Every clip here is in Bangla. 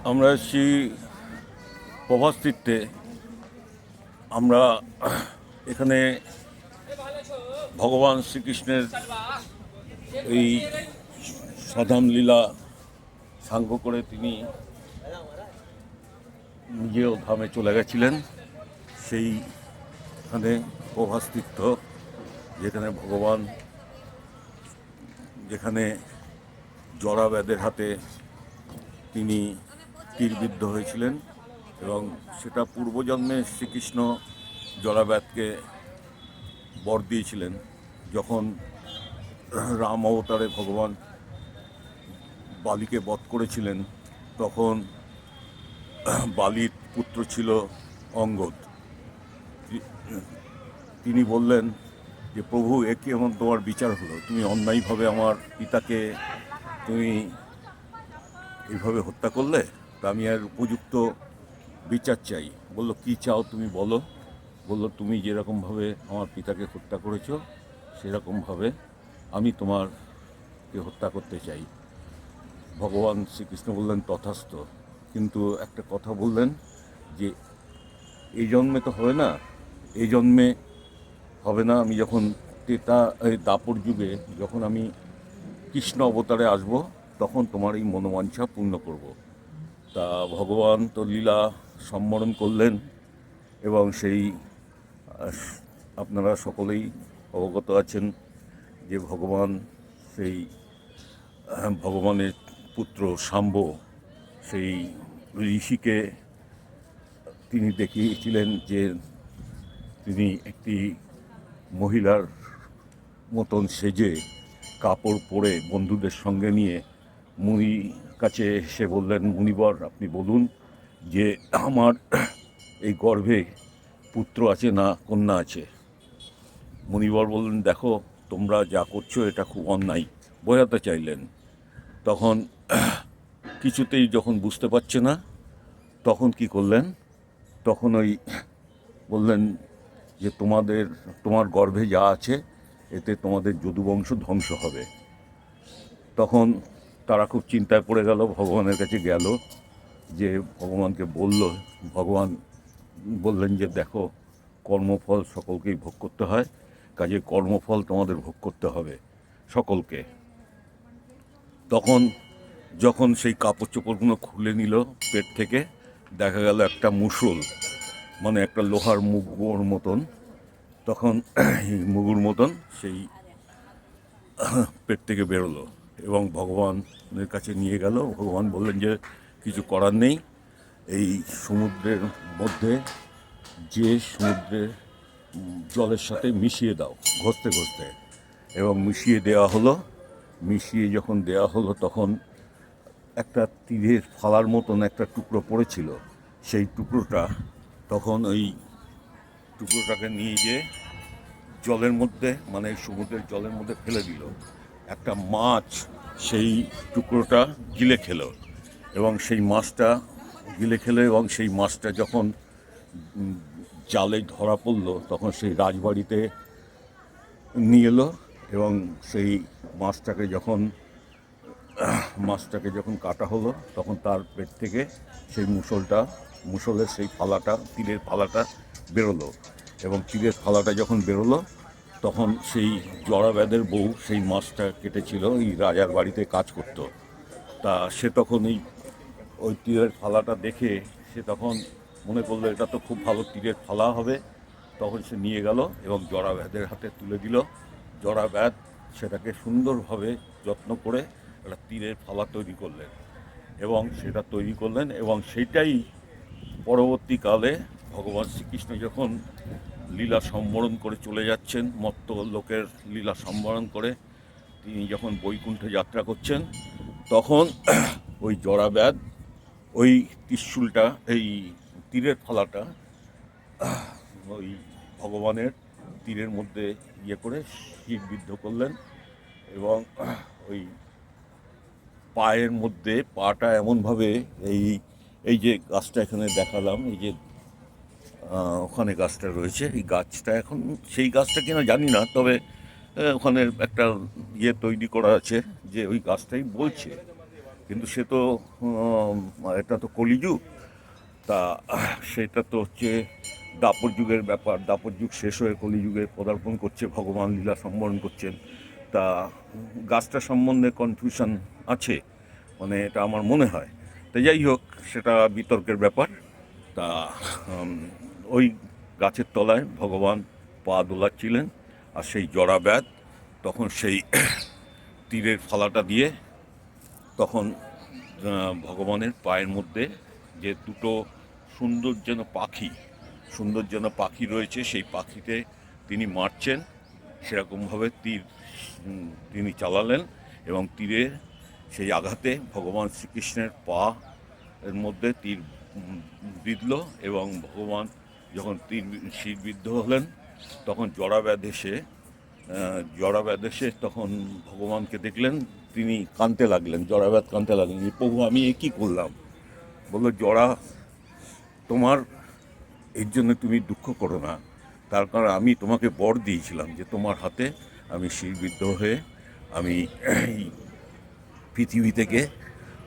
আমরা এসেছি প্রভাস তীর্থে। আমরা এখানে ভগবান শ্রীকৃষ্ণের এই সাধাম লীলা সাঙ্গ করে তিনি নিজেও ধামে চলে গেছিলেন। সেইখানে প্রভাস তীর্থ, যেখানে ভগবান যেখানে জরাব্যাদের হাতে তিনি তীরবিদ্ধ হয়েছিলেন, এবং সেটা পূর্বজন্মে শ্রীকৃষ্ণ জরাব্যাদকে বর দিয়েছিলেন। যখন রাম অবতারে ভগবান বালিকে বধ করেছিলেন, তখন বালির পুত্র ছিল অঙ্গদ। তিনি বললেন যে, প্রভু, একে এমন তোমার বিচার হলো, তুমি অন্যায়ভাবে আমার পিতাকে তুমি এইভাবে হত্যা করলে, তা আমি আর উপযুক্ত বিচার চাই। বলল, কি চাও তুমি বলো। বলল, তুমি যেরকমভাবে আমার পিতাকে হত্যা করেছো, সেরকমভাবে আমি তোমারকে হত্যা করতে চাই। ভগবান শ্রীকৃষ্ণ বললেন, তথাস্থ। কিন্তু একটা কথা বললেন যে, এই জন্মে তো হবে না, এই জন্মে হবে না। আমি যখন দাপর যুগে যখন আমি কৃষ্ণ অবতারে আসব, তখন তোমার এই মনোবাঞ্ছা পূর্ণ করব। তা ভগবান তো লীলা সম্বরণ করলেন, এবং সেই আপনারা সকলেই অবগত আছেন যে ভগবানের পুত্র শাম্ব সেই ঋষিকে তিনি দেখিয়েছিলেন যে তিনি একটি মহিলার মতন সেজে কাপড় পরে বন্ধুদের সঙ্গে নিয়ে মুনির কাছে এসে বললেন, মুনিবর, আপনি বলুন যে আমার এই গর্ভে পুত্র আছে না কন্যা আছে। মুনিবর বললেন, দেখো, তোমরা যা করছো এটা খুব অন্যায়, বোঝাতে চাইলেন। তখন কিছুতেই যখন বুঝতে পারছে না, তখন কি করলেন, তখন বললেন যে তোমার গর্ভে যা আছে এতে তোমাদের যদুবংশ ধ্বংস হবে। তখন তারা খুব চিন্তায় পড়ে গেল, ভগবানের কাছে গেল, যে ভগবানকে বলল। ভগবান বললেন যে, দেখো, কর্মফল সকলকেই ভোগ করতে হয়, কাজে কর্মফল তোমাদের ভোগ করতে হবে সকলকে। তখন যখন সেই কাপড় চোপড়গুলো খুলে নিল পেট থেকে, দেখা গেল একটা মুষল, মানে একটা লোহার মুগুর মতন, তখন মুগুর মতন সেই পেট থেকে বেরোলো এবং ভগবানের কাছে নিয়ে গেল। ভগবান বললেন যে, কিছু করার নেই, এই সমুদ্রের মধ্যে সমুদ্রের জলের সাথে মিশিয়ে দাও, ঘষতে ঘষতে। এবং মিশিয়ে যখন দেওয়া হলো, তখন একটা তীরের ফালার মতন একটা টুকরো পড়েছিল। সেই টুকরোটা তখন ওই টুকরোটাকে নিয়ে গিয়ে জলের মধ্যে, মানে সমুদ্রের জলের মধ্যে ফেলে দিল। একটা মাছ সেই টুকরোটা গিলে খেলো, এবং সেই মাছটা যখন জালে ধরা পড়লো, তখন সেই রাজবাড়িতে নিয়ে এলো। এবং সেই মাছটাকে যখন কাটা হলো, তখন তার পেট থেকে সেই মুষলের সেই তীরের ফালাটা বেরোলো। এবং তীরের ফালাটা যখন বেরোলো, তখন সেই জরাব্যাদের বউ সেই মাছটা কেটেছিল, এই রাজার বাড়িতে কাজ করত। তা সে তখন ওই তীরের ফালাটা দেখে সে তখন মনে করলো, এটা তো খুব ভালো তীরের ফালা হবে। তখন সে নিয়ে গেল এবং জরাব্যাদের হাতে তুলে দিল। জরাব্যাদ সেটাকে সুন্দরভাবে যত্ন করে একটা তীরের ফালা তৈরি করলেন, এবং সেইটাই পরবর্তীকালে ভগবান শ্রীকৃষ্ণ যখন লীলা সম্বরণ করে চলে যাচ্ছেন, মত্ত লোকের লীলা সম্বরণ করে তিনি যখন বৈকুণ্ঠে যাত্রা করছেন, তখন ওই জরাব্যাদ ওই ত্রিশূলটা, এই তীরের ফালাটা ওই ভগবানের তীরের মধ্যে করে শিরবিদ্ধ করলেন। এবং ওই পায়ের মধ্যে পাটা এমনভাবে এই যে গাছটা এখানে দেখালাম, এই যে ওখানে গাছটা রয়েছে, এই গাছটা এখন সেই গাছটা কিনা জানি না, তবে ওখানে একটা তৈরি করা আছে যে ওই গাছটাই বলছে কিন্তু সে তো এটা তো কলিযুগ। তা সেটা তো হচ্ছে দাপর যুগের ব্যাপার। দাপর যুগ শেষ হয়ে কলিযুগে পদার্পণ করছে, ভগবান লীলা সম্বরণ করছেন। তা গাছটা সম্বন্ধে কনফিউশন আছে, মানে এটা আমার মনে হয়। তো যাই হোক, সেটা বিতর্কের ব্যাপার। তা উম, ওই গাছের তলায় ভগবান পা দোলাচ্ছিলেন, আর সেই জড়া ব্যাধ তখন সেই তীরের ফালাটা দিয়ে তখন ভগবানের পায়ের মধ্যে যে দুটো সুন্দর যেন পাখি, সুন্দর যেন পাখি রয়েছে, সেই পাখিতে তিনি মারছেন, সেরকমভাবে তীর তিনি চালালেন, এবং তীরে সেই আঘাতে ভগবান শ্রীকৃষ্ণের পা এর মধ্যে তীর বিঁধল, এবং ভগবান যখন শিরবিদ্ধ হলেন, তখন জড়াব্যাধ এসে তখন ভগবানকে দেখলেন, তিনি কাঁদতে লাগলেন, জড়াব্যাধ কাঁদতে লাগলেন যে প্রভু আমি এ কী করলাম। বললো, জড়া, তোমার এর জন্য তুমি দুঃখ করো না, তার কারণ আমি তোমাকে বর দিয়েছিলাম যে তোমার হাতে আমি শিরবিদ্ধ হয়ে আমি এই পৃথিবী থেকে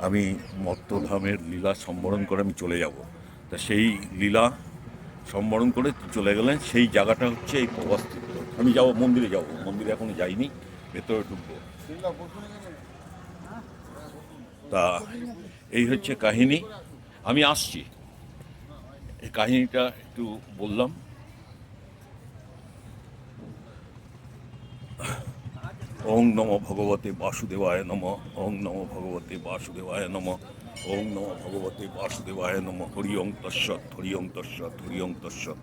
আমি মত্তধামের লীলা সম্বরণ করে আমি চলে যাব। তা সেই লীলা সম্বরণ করে চলে গেলেন। সেই জায়গাটা হচ্ছে এই প্রভাসতীর্থ। আমি যাব, মন্দিরে যাব, মন্দিরে এখনো যাইনি, ভেতরে ঢুকবো। তা এই হচ্ছে কাহিনী। আমি আসছি, এই কাহিনীটা একটু বললাম। ওং নমো ভগবতে বাসুদেবায় নম। ওং নমো ভগবতে বাসুদেবায় নম। ওং নমো ভগবতে বাসুদেবায় নম। হরি ওং তস্সৎ, হরি ওং তস্সৎ, হরি ওং তস্সৎ।